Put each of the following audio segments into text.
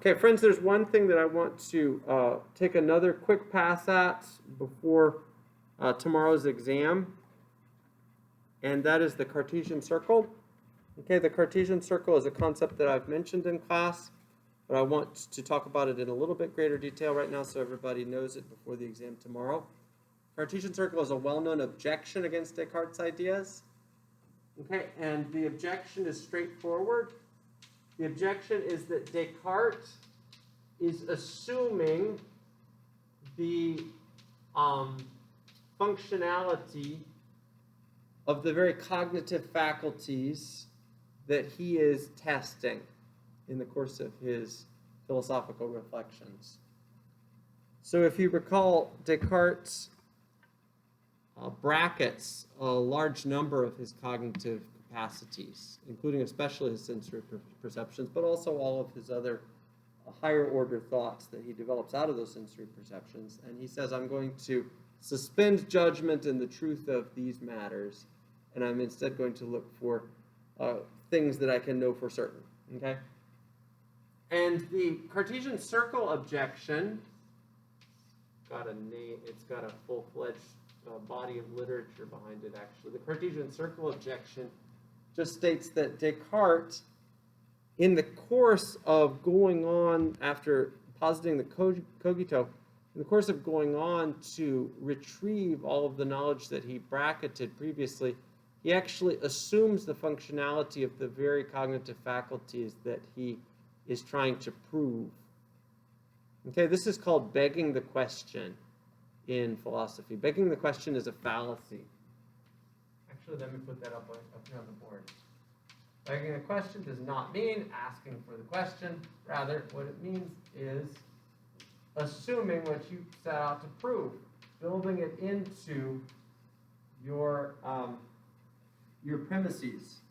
Okay, friends, there's one thing that I want to take another quick pass at before tomorrow's exam, and that is the Cartesian Circle. Okay, the Cartesian Circle is a concept that I've mentioned in class, but I want to talk about it in a little bit greater detail right now so everybody knows it before the exam tomorrow. Cartesian Circle is a well-known objection against Descartes' ideas. Okay, and the objection is straightforward. The objection is that Descartes is assuming the functionality of the very cognitive faculties that he is testing in the course of his philosophical reflections. So if you recall, Descartes brackets a large number of his cognitive capacities, including especially his sensory perceptions, but also all of his other higher order thoughts that he develops out of those sensory perceptions. And he says, I'm going to suspend judgment in the truth of these matters, and I'm instead going to look for things that I can know for certain. Okay? And the Cartesian Circle objection got a name, it's got a full-fledged body of literature behind it, actually. The Cartesian Circle objection just states that Descartes, in the course of going on, after positing the cogito, in the course of going on to retrieve all of the knowledge that he bracketed previously, he actually assumes the functionality of the very cognitive faculties that he is trying to prove. Okay, this is called begging the question in philosophy. Begging the question is a fallacy. Actually, let me put that up here on the board. Begging the question does not mean asking for the question. Rather, what it means is assuming what you set out to prove, building it into your premises.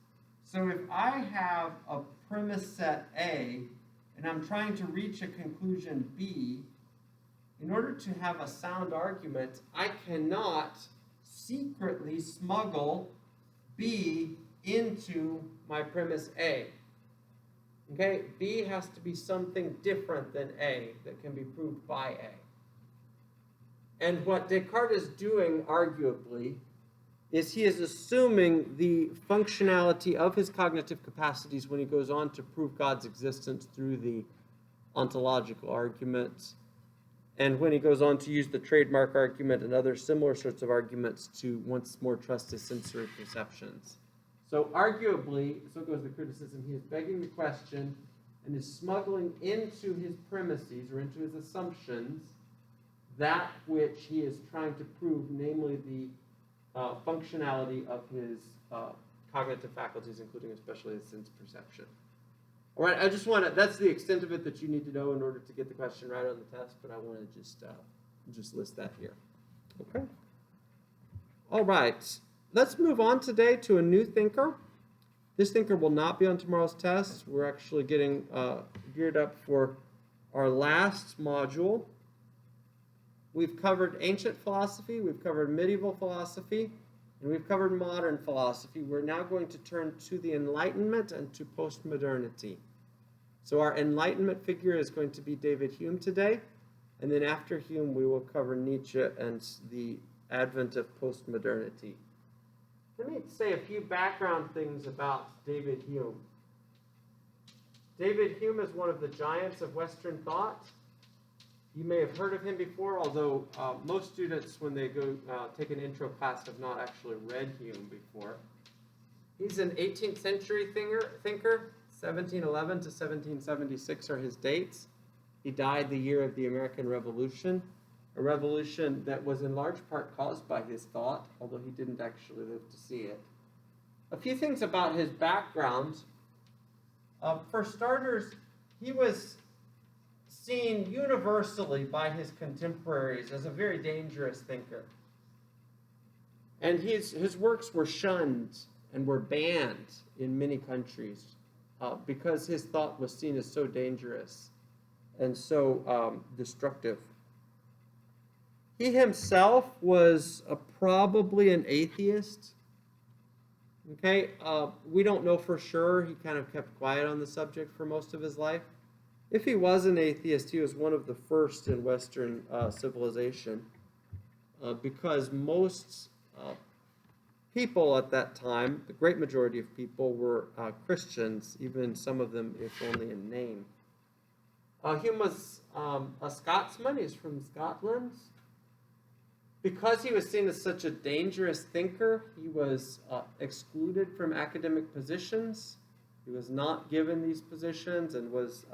So if I have a premise set A, and I'm trying to reach a conclusion B, in order to have a sound argument, I cannot secretly smuggle B into my premise A. Okay, B has to be something different than A that can be proved by A. And what Descartes is doing, arguably, is he is assuming the functionality of his cognitive capacities when he goes on to prove God's existence through the ontological arguments, and when he goes on to use the trademark argument and other similar sorts of arguments to once more trust his sensory perceptions. So arguably, so goes the criticism, he is begging the question and is smuggling into his premises or into his assumptions that which he is trying to prove, namely the functionality of his cognitive faculties, including especially his sense perception. All right, I just want to, that's the extent of it that you need to know in order to get the question right on the test, but I want to just list that here. Okay? All right, let's move on today to a new thinker. This thinker will not be on tomorrow's test. We're actually getting geared up for our last module. We've covered ancient philosophy, we've covered medieval philosophy, and we've covered modern philosophy. We're now going to turn to the Enlightenment and to postmodernity. So our Enlightenment figure is going to be David Hume today, and then after Hume we will cover Nietzsche and the advent of postmodernity. Let me say a few background things about David Hume. David Hume is one of the giants of Western thought. You may have heard of him before, although most students, when they go take an intro class, have not actually read Hume before. He's an 18th century thinker. 1711 to 1776 are his dates. He died the year of the American Revolution, a revolution that was in large part caused by his thought, although he didn't actually live to see it. A few things about his background. For starters, he was seen universally by his contemporaries as a very dangerous thinker. And his works were shunned and were banned in many countries because his thought was seen as so dangerous and so destructive. He himself was probably an atheist. Okay, we don't know for sure. He kind of kept quiet on the subject for most of his life. If he was an atheist, he was one of the first in Western civilization, because most people at that time, the great majority of people, were Christians, even some of them, if only in name. Hume was a Scotsman. He's from Scotland. Because he was seen as such a dangerous thinker, he was excluded from academic positions. He was not given these positions and was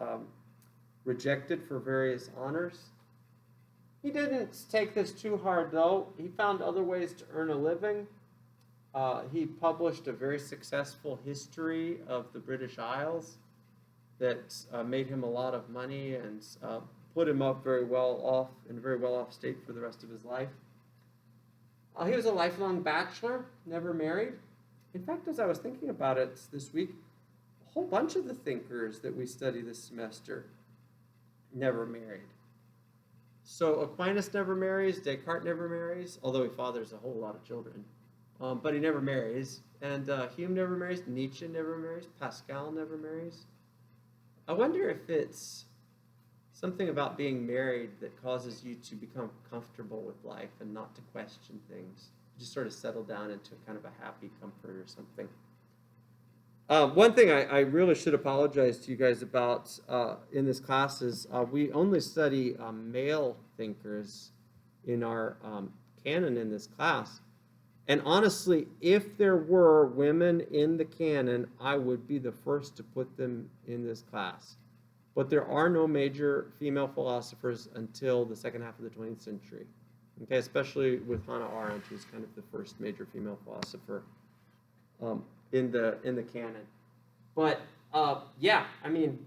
rejected for various honors. He didn't take this too hard, though. He found other ways to earn a living. He published a very successful history of the British Isles that made him a lot of money and put him up very well off, in a very well-off state for the rest of his life. He was a lifelong bachelor, never married. In fact, as I was thinking about it this week, a whole bunch of the thinkers that we study this semester never married. So Aquinas never marries, Descartes never marries, although he fathers a whole lot of children. But he never marries. And Hume never marries, Nietzsche never marries, Pascal never marries. I wonder if it's something about being married that causes you to become comfortable with life and not to question things. Just sort of settle down into kind of a happy comfort or something. One thing I really should apologize to you guys about in this class is we only study male thinkers in our canon in this class. And honestly, if there were women in the canon, I would be the first to put them in this class. But there are no major female philosophers until the second half of the 20th century. Okay, especially with Hannah Arendt, who's kind of the first major female philosopher in the canon. But yeah, I mean,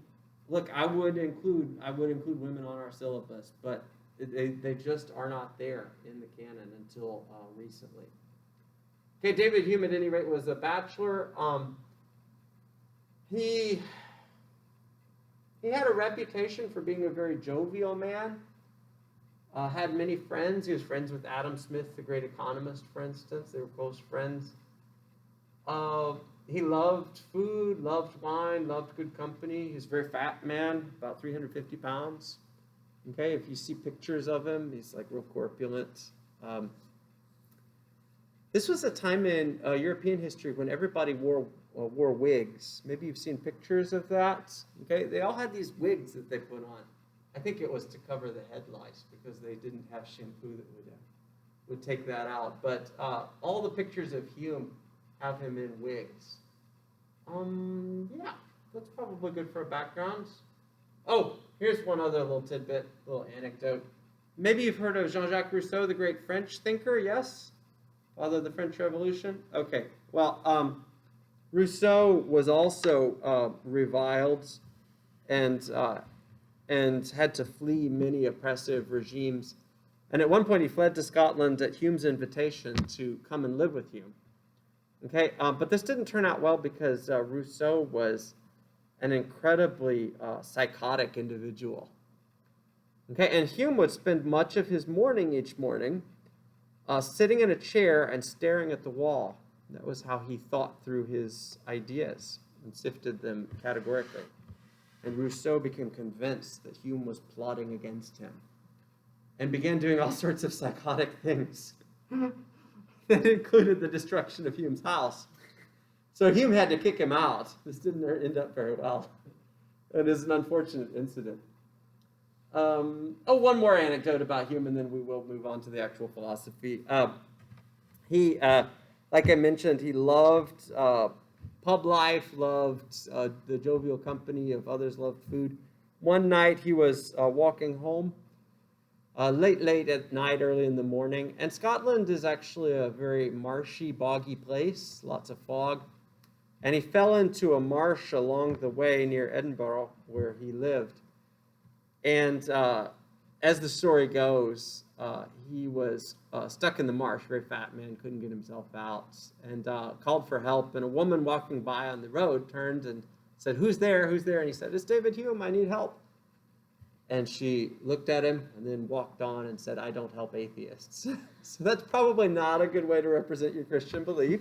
look, I would include women on our syllabus, but they just are not there in the canon until recently. Okay, David Hume, at any rate, was a bachelor. He had a reputation for being a very jovial man. Had many friends. He was friends with Adam Smith, the great economist, for instance. They were close friends. He loved food, loved wine, loved good company. He's a very fat man, about 350 pounds. Okay, if you see pictures of him, he's like real corpulent. This was a time in European history when everybody wore wigs. Maybe you've seen pictures of that. Okay, they all had these wigs that they put on. I think it was to cover the head lice because they didn't have shampoo that would take that out. But all the pictures of Hume have him in wigs. Yeah, that's probably good for a background. Oh, here's one other little tidbit, little anecdote. Maybe you've heard of JeanJacques Rousseau, the great French thinker, yes? Father of the French Revolution? Okay, well, Rousseau was also reviled and had to flee many oppressive regimes. And at one point he fled to Scotland at Hume's invitation to come and live with Hume. Okay, but this didn't turn out well because Rousseau was an incredibly psychotic individual. Okay, and Hume would spend much of his morning each morning sitting in a chair and staring at the wall. That was how he thought through his ideas and sifted them categorically. And Rousseau became convinced that Hume was plotting against him and began doing all sorts of psychotic things that included the destruction of Hume's house. So Hume had to kick him out. This didn't end up very well. It is an unfortunate incident. One more anecdote about Hume, and then we will move on to the actual philosophy. He, like I mentioned, he loved pub life, loved the jovial company of others, loved food. One night he was walking home, late at night, early in the morning. And Scotland is actually a very marshy, boggy place, lots of fog. And he fell into a marsh along the way near Edinburgh, where he lived. And as the story goes, he was stuck in the marsh, very fat man, couldn't get himself out, and called for help. And a woman walking by on the road turned and said, "Who's there? Who's there?" And he said, "It's David Hume, I need help." And she looked at him and then walked on and said, "I don't help atheists." So that's probably not a good way to represent your Christian belief.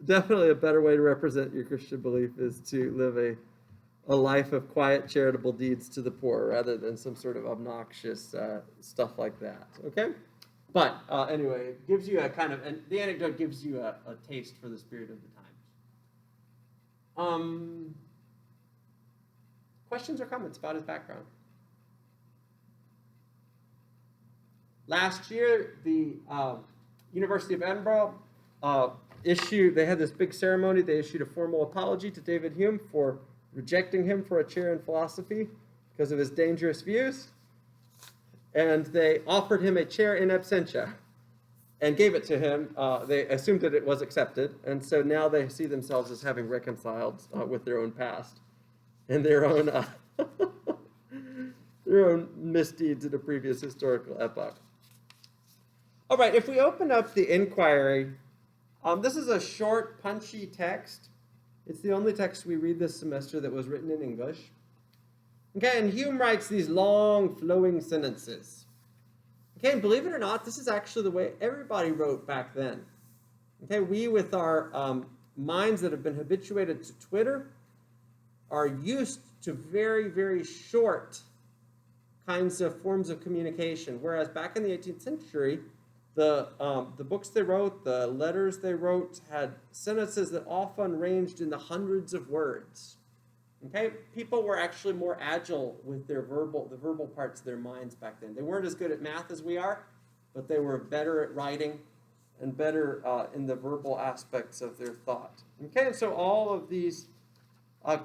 definitely a better way to represent your Christian belief is to live a life of quiet charitable deeds to the poor rather than some sort of obnoxious stuff like that. Okay? But anyway, it gives you a kind of, and the anecdote gives you a taste for the spirit of the times. Questions or comments about his background? Last year, the University of Edinburgh they had this big ceremony. They issued a formal apology to David Hume for rejecting him for a chair in philosophy because of his dangerous views. And they offered him a chair in absentia and gave it to him. They assumed that it was accepted. And so now they see themselves as having reconciled with their own past and their own their own misdeeds in a previous historical epoch. All right, if we open up the inquiry, this is a short, punchy text. It's the only text we read this semester that was written in English. Okay, and Hume writes these long, flowing sentences. Okay, and believe it or not, this is actually the way everybody wrote back then. Okay, we with our minds that have been habituated to Twitter are used to very, very short kinds of forms of communication, whereas back in the 18th century, the books they wrote, the letters they wrote, had sentences that often ranged in the hundreds of words. Okay, people were actually more agile with the verbal parts of their minds back then. They weren't as good at math as we are, but they were better at writing and better in the verbal aspects of their thought. Okay, and so all of these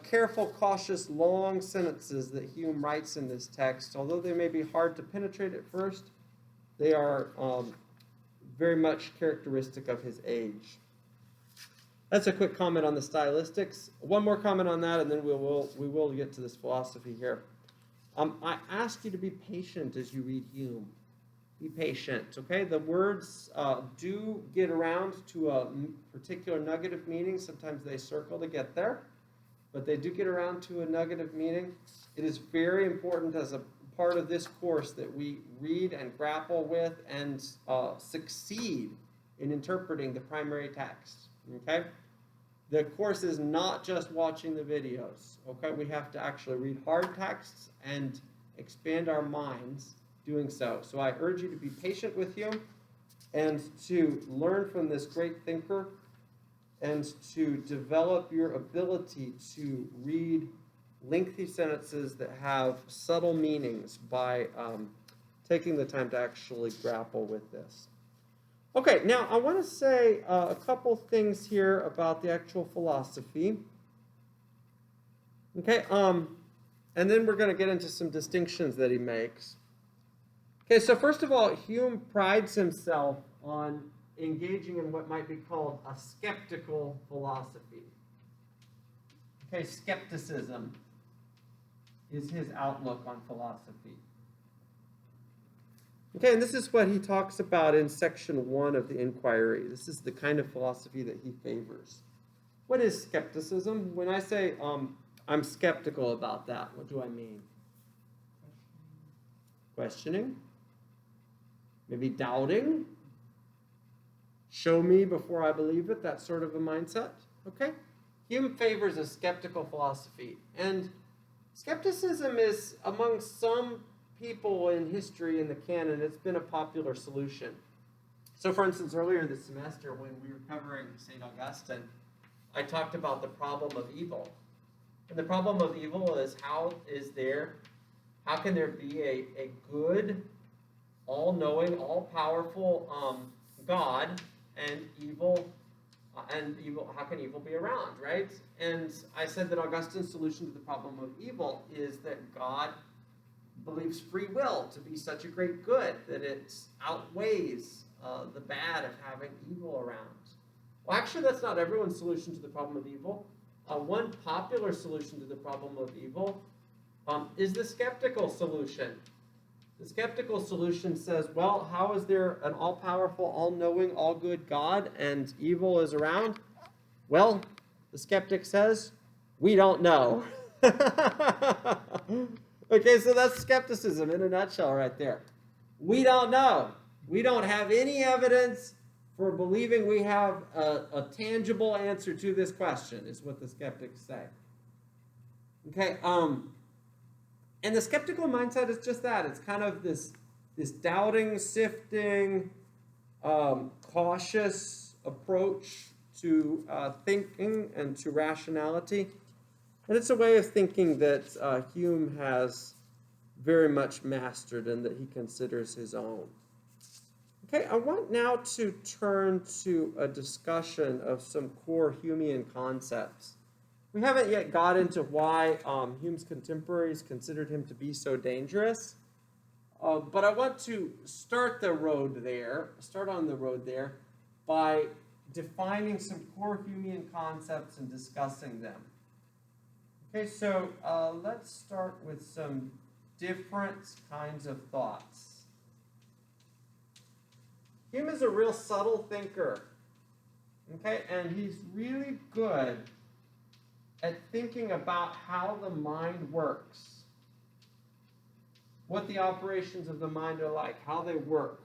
careful, cautious, long sentences that Hume writes in this text, although they may be hard to penetrate at first, they are very much characteristic of his age. That's a quick comment on the stylistics. One more comment on that, and then we will get to this philosophy here. I ask you to be patient as you read Hume. Be patient, okay? The words do get around to a particular nugget of meaning. Sometimes they circle to get there, but they do get around to a nugget of meaning. It is very important as a part of this course that we read and grapple with and succeed in interpreting the primary text. Okay? The course is not just watching the videos. Okay? We have to actually read hard texts and expand our minds doing so. So I urge you to be patient with Hume and to learn from this great thinker and to develop your ability to read lengthy sentences that have subtle meanings by taking the time to actually grapple with this. Okay, now I want to say a couple things here about the actual philosophy. Okay, and then we're going to get into some distinctions that he makes. Okay, so first of all, Hume prides himself on engaging in what might be called a skeptical philosophy. Okay, skepticism is his outlook on philosophy. Okay, and this is what he talks about in section 1 of the inquiry. This is the kind of philosophy that he favors. What is skepticism? When I say I'm skeptical about that, what do I mean? Questioning? Maybe doubting? Show me before I believe it, that sort of a mindset. Okay? Hume favors a skeptical philosophy. And skepticism is, among some people in history in the canon, it's been a popular solution. So, for instance, earlier this semester when we were covering St. Augustine, I talked about the problem of evil. And the problem of evil is how can there be a good, all-knowing, all-powerful God and evil, how can evil be around, right? And I said that Augustine's solution to the problem of evil is that God believes free will to be such a great good that it outweighs the bad of having evil around. Well, actually, that's not everyone's solution to the problem of evil. One popular solution to the problem of evil is the skeptical solution. The skeptical solution says, well, how is there an all-powerful, all-knowing, all-good God and evil is around? Well, the skeptic says, we don't know. Okay, so that's skepticism in a nutshell right there. We don't know. We don't have any evidence for believing we have a tangible answer to this question, is what the skeptics say. Okay, and the skeptical mindset is just that. It's kind of this doubting, sifting, cautious approach to thinking and to rationality. And it's a way of thinking that Hume has very much mastered and that he considers his own. Okay, I want now to turn to a discussion of some core Humean concepts. We haven't yet got into why Hume's contemporaries considered him to be so dangerous, but I want to start on the road there by defining some core Humean concepts and discussing them. Okay, so let's start with some different kinds of thoughts. Hume is a real subtle thinker, okay, and he's really good at thinking about how the mind works, what the operations of the mind are like, how they work,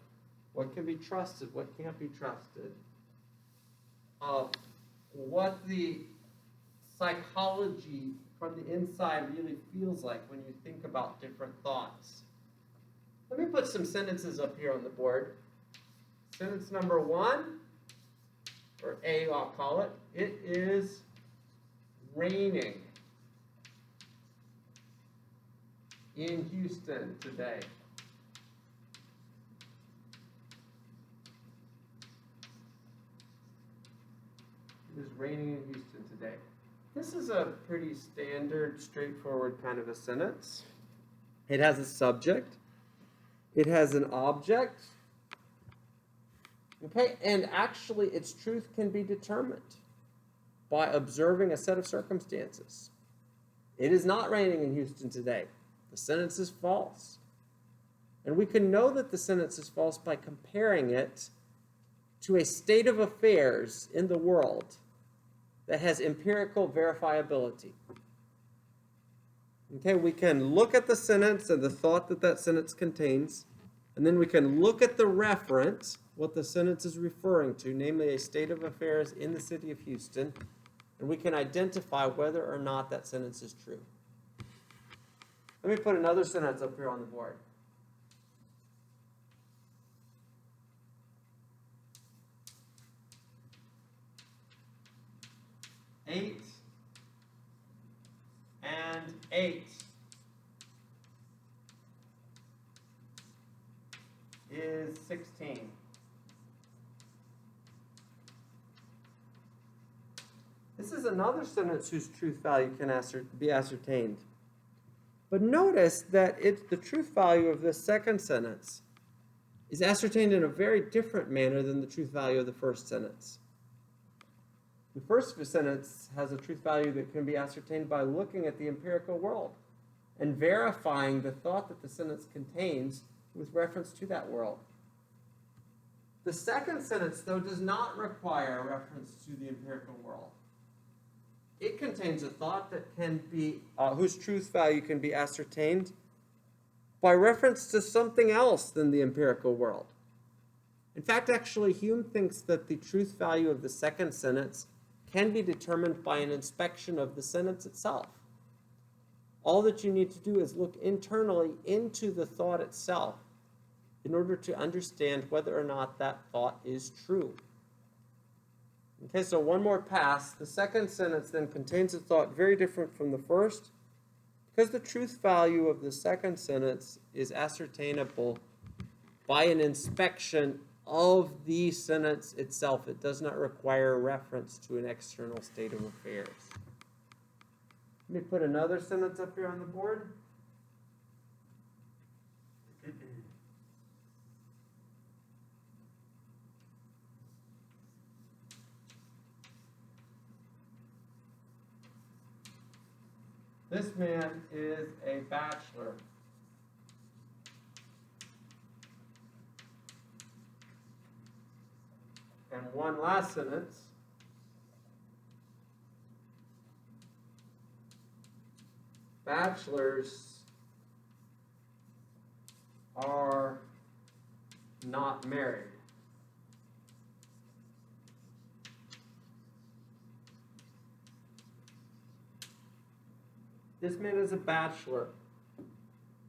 what can be trusted, what can't be trusted, what the psychology from the inside really feels like when you think about different thoughts. Let me put some sentences up here on the board. Sentence number 1, or A, I'll call it. It is raining in Houston today. It is raining in Houston today. This is a pretty standard, straightforward kind of a sentence. It has a subject. It has an object. Okay, and actually its truth can be determined by observing a set of circumstances. It is not raining in Houston today. The sentence is false. And we can know that the sentence is false by comparing it to a state of affairs in the world that has empirical verifiability. Okay, we can look at the sentence and the thought that that sentence contains, and then we can look at the reference, what the sentence is referring to, namely a state of affairs in the city of Houston, and we can identify whether or not that sentence is true. Let me put another sentence up here on the board. Eight and 8 is 16. This is another sentence whose truth value can be ascertained. But notice that the truth value of this second sentence is ascertained in a very different manner than the truth value of the first sentence. The first sentence has a truth value that can be ascertained by looking at the empirical world and verifying the thought that the sentence contains with reference to that world. The second sentence, though, does not require a reference to the empirical world. It contains a thought that can be, whose truth value can be ascertained by reference to something else than the empirical world. In fact, actually, Hume thinks that the truth value of the second sentence can be determined by an inspection of the sentence itself. All that you need to do is look internally into the thought itself in order to understand whether or not that thought is true. Okay, so one more pass. The second sentence then contains a thought very different from the first, because the truth value of the second sentence is ascertainable by an inspection of the sentence itself. It does not require reference to an external state of affairs. Let me put another sentence up here on the board. This man is a bachelor. And one last sentence. Bachelors are not married. This man is a bachelor.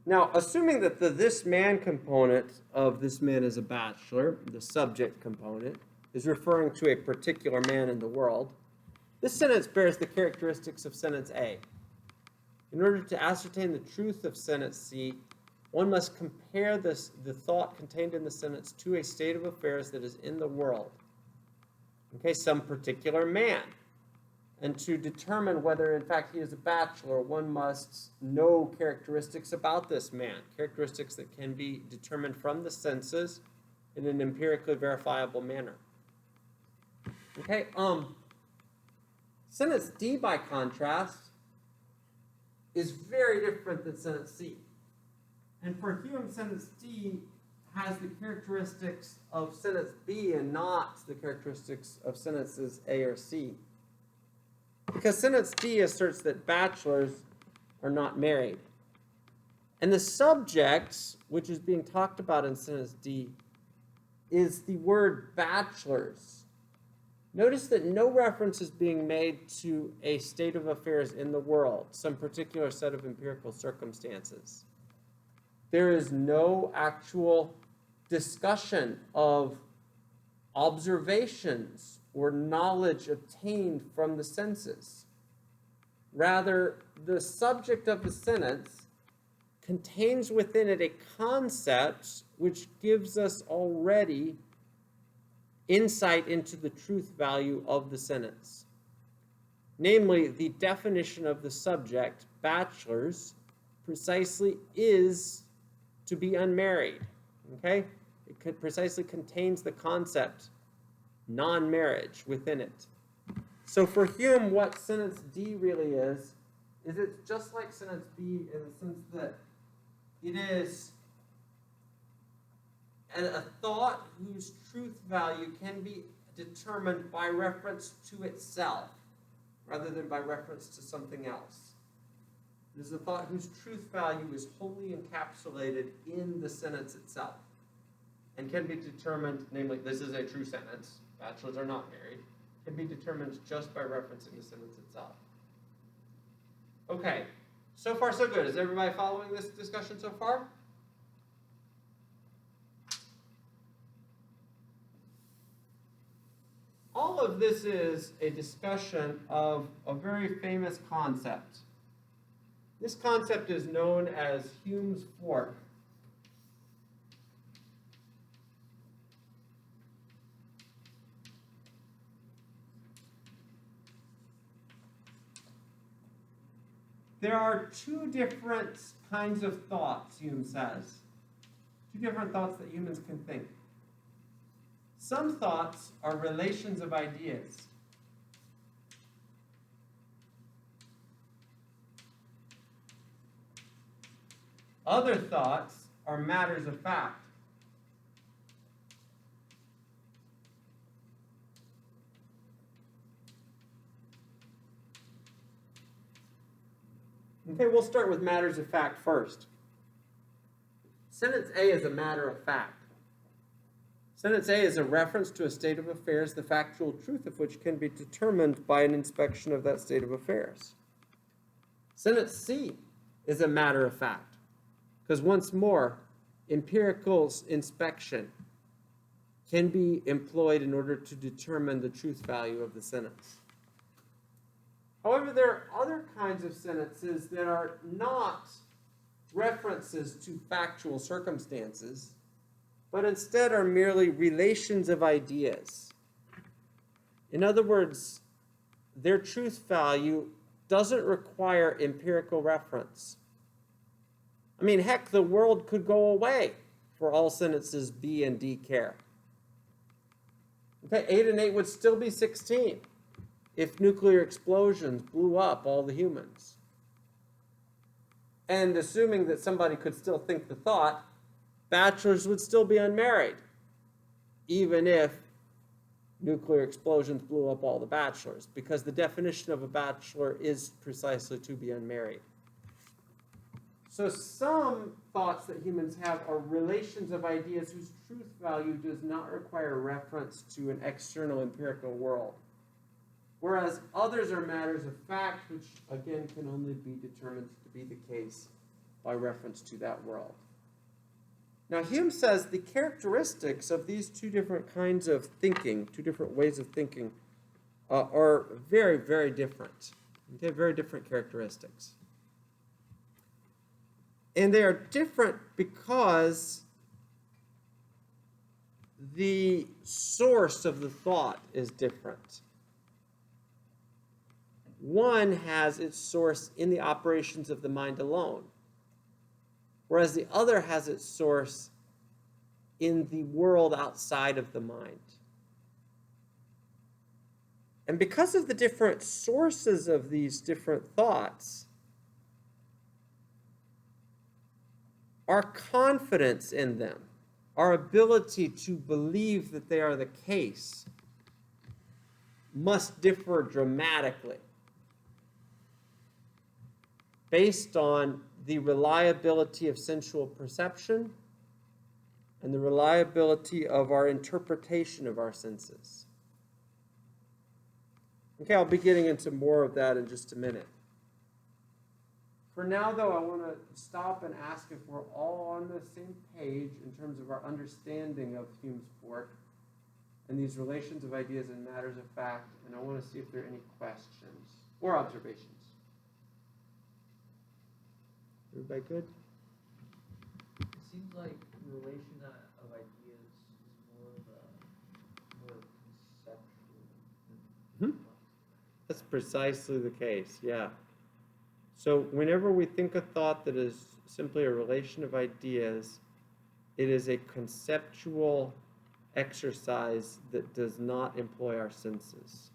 Now, assuming that the this man component of this man is a bachelor, the subject component, is referring to a particular man in the world, this sentence bears the characteristics of sentence A. In order to ascertain the truth of sentence C, one must compare the thought contained in the sentence to a state of affairs that is in the world. Okay, some particular man. And to determine whether, in fact, he is a bachelor, one must know characteristics about this man, characteristics that can be determined from the senses in an empirically verifiable manner. Okay, sentence D, by contrast, is very different than sentence C. And for Hume, sentence D has the characteristics of sentence B and not the characteristics of sentences A or C. Because sentence D asserts that bachelors are not married. And the subject, which is being talked about in sentence D, is the word bachelors. Notice that no reference is being made to a state of affairs in the world, some particular set of empirical circumstances. There is no actual discussion of observations or knowledge obtained from the senses. Rather, the subject of the sentence contains within it a concept which gives us already insight into the truth value of the sentence. Namely, the definition of the subject, bachelors, precisely is to be unmarried. Okay? It precisely contains the concept non-marriage within it. So for Hume, what sentence D really is it's just like sentence B in the sense that it is a thought whose truth value can be determined by reference to itself rather than by reference to something else. It is a thought whose truth value is wholly encapsulated in the sentence itself and can be determined, namely, this is a true sentence, bachelors are not married, can be determined just by referencing the sentence itself. Okay, so far so good. Is everybody following this discussion so far? All of this is a discussion of a very famous concept. This concept is known as Hume's fork. There are two different kinds of thoughts, Hume says. Two different thoughts that humans can think. Some thoughts are relations of ideas. Other thoughts are matters of fact. Okay, we'll start with matters of fact first. Sentence A is a matter of fact. Sentence A is a reference to a state of affairs, the factual truth of which can be determined by an inspection of that state of affairs. Sentence C is a matter of fact, because once more, empirical inspection can be employed in order to determine the truth value of the sentence. However, there are other kinds of sentences that are not references to factual circumstances, but instead are merely relations of ideas. In other words, their truth value doesn't require empirical reference. I mean, heck, the world could go away for all sentences B and D care. Okay, 8 and 8 would still be 16 if nuclear explosions blew up all the humans. And assuming that somebody could still think the thought, bachelors would still be unmarried, even if nuclear explosions blew up all the bachelors, because the definition of a bachelor is precisely to be unmarried. So some thoughts that humans have are relations of ideas whose truth value does not require reference to an external empirical world. whereas others are matters of fact, which again can only be determined to be the case by reference to that world. Now, Hume says the characteristics of these two different kinds of thinking, two different ways of thinking, are very, very different. Okay, very different characteristics. And they are different because the source of the thought is different. One has its source in the operations of the mind alone, whereas the other has its source in the world outside of the mind. And because of the different sources of these different thoughts, our confidence in them, our ability to believe that they are the case, must differ dramatically based on the reliability of sensual perception and the reliability of our interpretation of our senses. Okay, I'll be getting into more of that in just a minute. For now, though, I want to stop and ask if we're all on the same page in terms of our understanding of Hume's work and these relations of ideas and matters of fact, and I want to see if there are any questions or observations. Everybody good? It seems like the relation of ideas is more conceptual. That's precisely the case, yeah. So whenever we think a thought that is simply a relation of ideas, it is a conceptual exercise that does not employ our senses.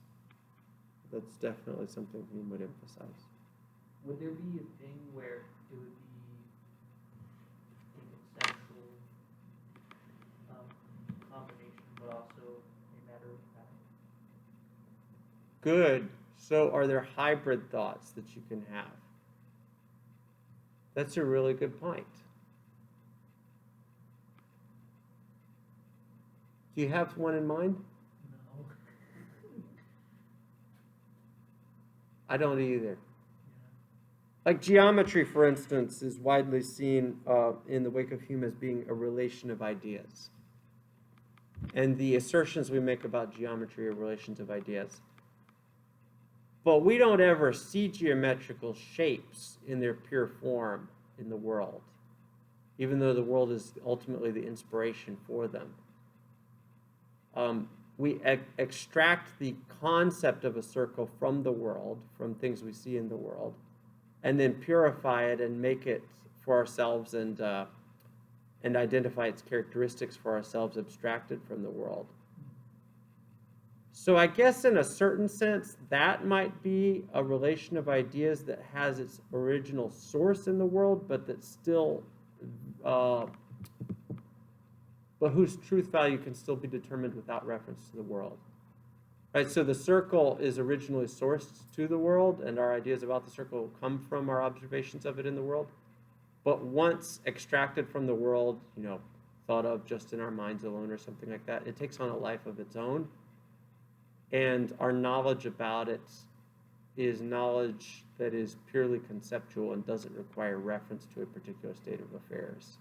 That's definitely something we would emphasize. Would there be a thing where it would be a conceptual combination, but also a matter of fact? Good. So are there hybrid thoughts that you can have? That's a really good point. Do you have one in mind? No. I don't either. Yeah. Like geometry, for instance, is widely seen in the wake of Hume as being a relation of ideas. And the assertions we make about geometry are relations of ideas. But we don't ever see geometrical shapes in their pure form in the world, even though the world is ultimately the inspiration for them. We extract the concept of a circle from the world, from things we see in the world, and then purify it and make it for ourselves and identify its characteristics for ourselves abstracted from the world. So I guess in a certain sense, that might be a relation of ideas that has its original source in the world, but that still, but whose truth value can still be determined without reference to the world. Right, so the circle is originally sourced to the world, and our ideas about the circle come from our observations of it in the world. But once extracted from the world, thought of just in our minds alone or something like that, it takes on a life of its own. And our knowledge about it is knowledge that is purely conceptual and doesn't require reference to a particular state of affairs.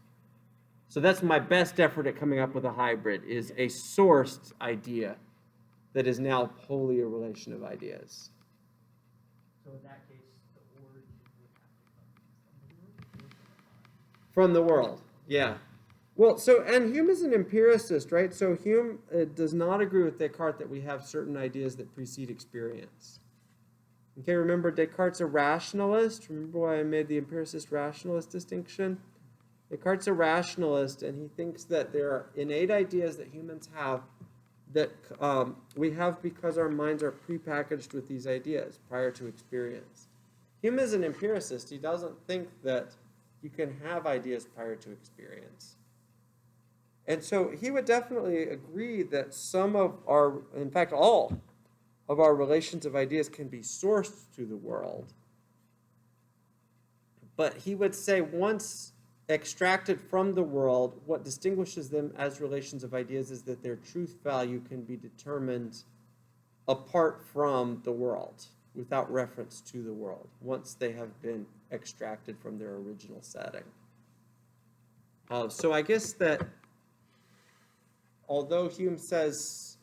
So that's my best effort at coming up with a hybrid, is a sourced idea that is now wholly a relation of ideas. So in that case, the origin would have to come From the world, yeah. Well, and Hume is an empiricist, right? So Hume does not agree with Descartes that we have certain ideas that precede experience. Okay, remember Descartes' a rationalist. Remember why I made the empiricist-rationalist distinction? Descartes' a rationalist, and he thinks that there are innate ideas that humans have that we have because our minds are prepackaged with these ideas prior to experience. Hume is an empiricist. He doesn't think that you can have ideas prior to experience. And so he would definitely agree that some of our, in fact, all of our relations of ideas can be sourced to the world. But he would say once extracted from the world, what distinguishes them as relations of ideas is that their truth value can be determined apart from the world, without reference to the world, once they have been extracted from their original setting. So I guess that although Hume says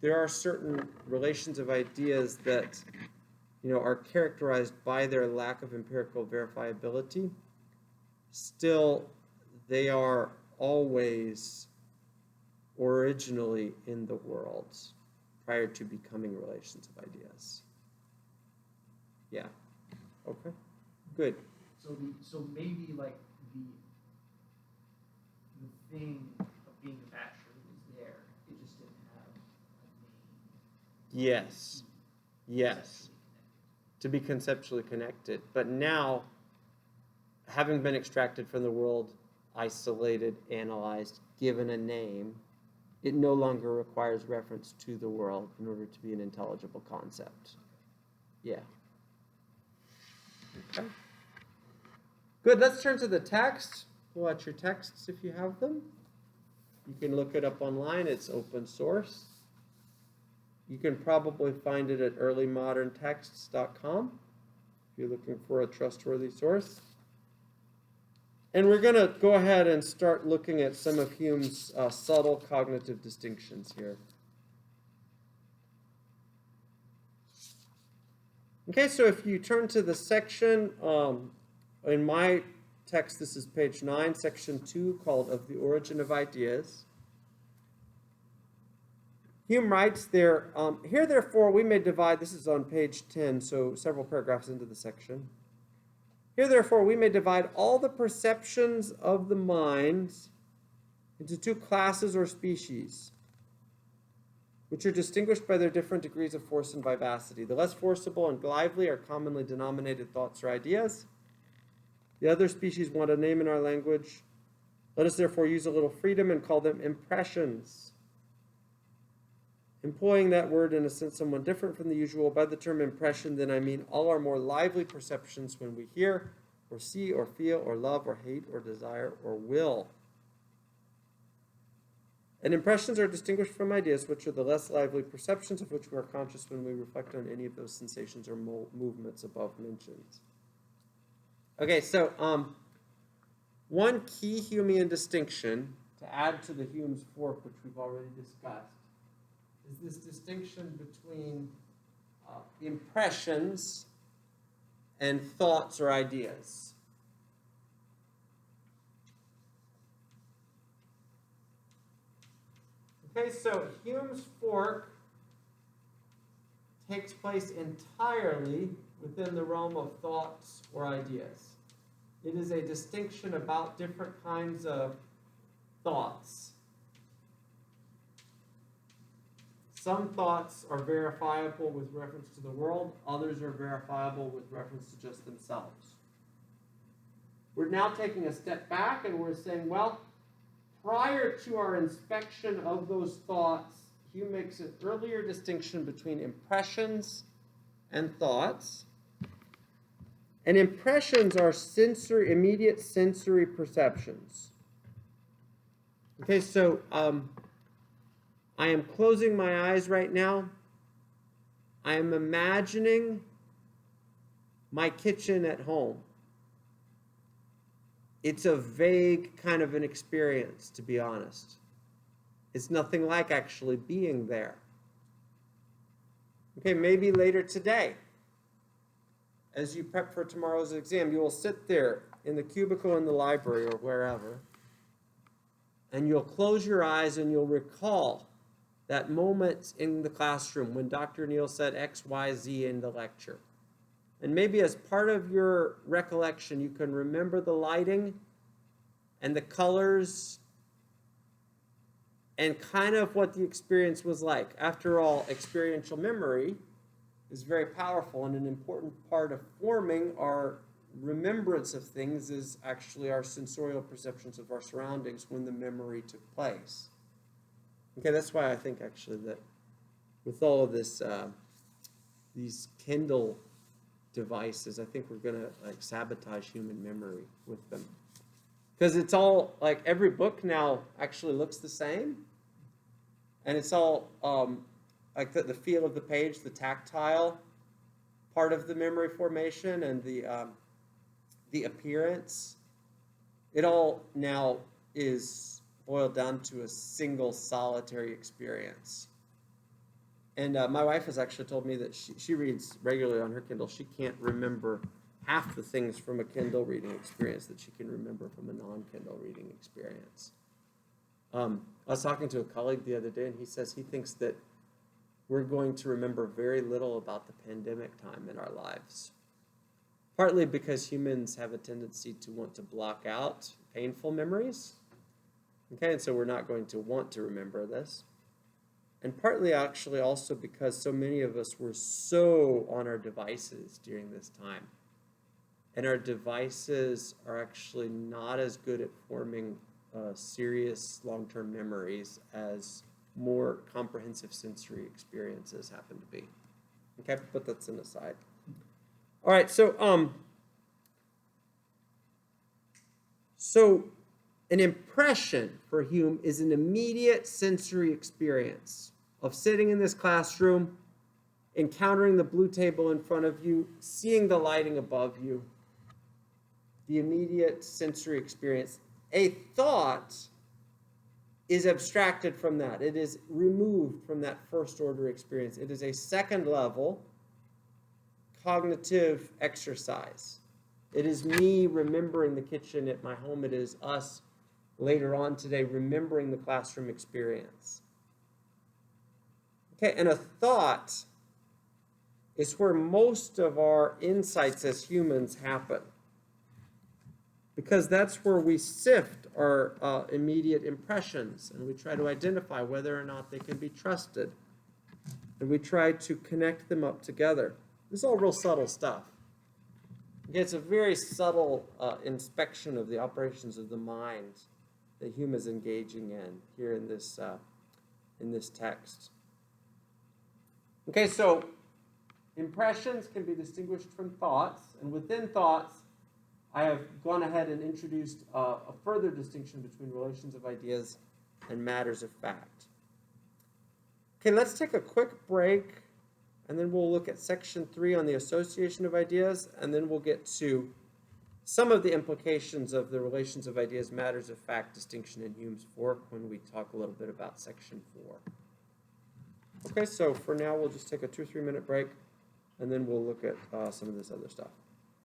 there are certain relations of ideas that, are characterized by their lack of empirical verifiability, still they are always originally in the world prior to becoming relations of ideas. Yeah. Okay. Good. So maybe like the thing of being a bachelor was there. It just didn't have a name. Yes. Yes. To be conceptually connected. But now, having been extracted from the world, isolated, analyzed, given a name, it no longer requires reference to the world in order to be an intelligible concept. Yeah. Okay. Good. Let's turn to the text. Pull out your texts if you have them. You can look it up online. It's open source. You can probably find it at earlymoderntexts.com if you're looking for a trustworthy source. And we're going to go ahead and start looking at some of Hume's subtle cognitive distinctions here. Okay, so if you turn to the section, in my text, this is page 9, section 2, called Of the Origin of Ideas. Hume writes there, here therefore we may divide, this is on page 10, so several paragraphs into the section. Here therefore we may divide all the perceptions of the mind into two classes or species, which are distinguished by their different degrees of force and vivacity. The less forcible and lively are commonly denominated thoughts or ideas. The other species want a name in our language. Let us therefore use a little freedom and call them impressions. Employing that word in a sense somewhat different from the usual, by the term impression, then I mean all our more lively perceptions when we hear, or see, or feel, or love, or hate, or desire, or will. And impressions are distinguished from ideas, which are the less lively perceptions of which we are conscious when we reflect on any of those sensations or movements above mentioned. Okay, so one key Humean distinction, to add to the Hume's fork, which we've already discussed, is this distinction between impressions and thoughts or ideas. Okay, so Hume's fork takes place entirely within the realm of thoughts or ideas. It is a distinction about different kinds of thoughts. Some thoughts are verifiable with reference to the world, others are verifiable with reference to just themselves. We're now taking a step back and we're saying, well, prior to our inspection of those thoughts, Hume makes an earlier distinction between impressions and thoughts. And impressions are immediate sensory perceptions. Okay, so I am closing my eyes right now. I am imagining my kitchen at home. It's a vague kind of an experience, to be honest. It's nothing like actually being there. Okay, maybe later today, as you prep for tomorrow's exam, you will sit there in the cubicle in the library or wherever, and you'll close your eyes and you'll recall that moment in the classroom when Dr. Neal said X, Y, Z in the lecture. And maybe as part of your recollection, you can remember the lighting and the colors and kind of what the experience was like. After all, experiential memory is very powerful, and an important part of forming our remembrance of things is actually our sensorial perceptions of our surroundings when the memory took place. Okay, that's why I think actually that with all of this, these Kindle devices, I think we're going to sabotage human memory with them. Because it's all, every book now actually looks the same. And it's all like the feel of the page, the tactile part of the memory formation, and the appearance. It all now is boiled down to a single solitary experience. And my wife has actually told me that she reads regularly on her Kindle. She can't remember half the things from a Kindle reading experience that she can remember from a non-Kindle reading experience. I was talking to a colleague the other day, and he says he thinks that we're going to remember very little about the pandemic time in our lives. Partly because humans have a tendency to want to block out painful memories. Okay, and so we're not going to want to remember this. And partly actually also because so many of us were so on our devices during this time. And our devices are actually not as good at forming serious long-term memories as more comprehensive sensory experiences happen to be. Okay, but that's an aside. All right, so an impression for Hume is an immediate sensory experience of sitting in this classroom, encountering the blue table in front of you, seeing the lighting above you, the immediate sensory experience. A thought is abstracted from that. It is removed from that first order experience. It is a second level cognitive exercise. It is me remembering the kitchen at my home. It is us later on today remembering the classroom experience. Okay, and a thought is where most of our insights as humans happen, because that's where we sift our immediate impressions, and we try to identify whether or not they can be trusted, and we try to connect them up together. This is all real subtle stuff. Okay, it's a very subtle inspection of the operations of the mind that Hume is engaging in here in this text. Okay, so impressions can be distinguished from thoughts, and within thoughts, I have gone ahead and introduced a further distinction between relations of ideas and matters of fact. Okay, let's take a quick break, and then we'll look at section 3 on the association of ideas, and then we'll get to some of the implications of the relations of ideas, matters of fact distinction in Hume's fork when we talk a little bit about section 4. Okay, so for now, we'll just take a 2 or 3 minute break, and then we'll look at some of this other stuff.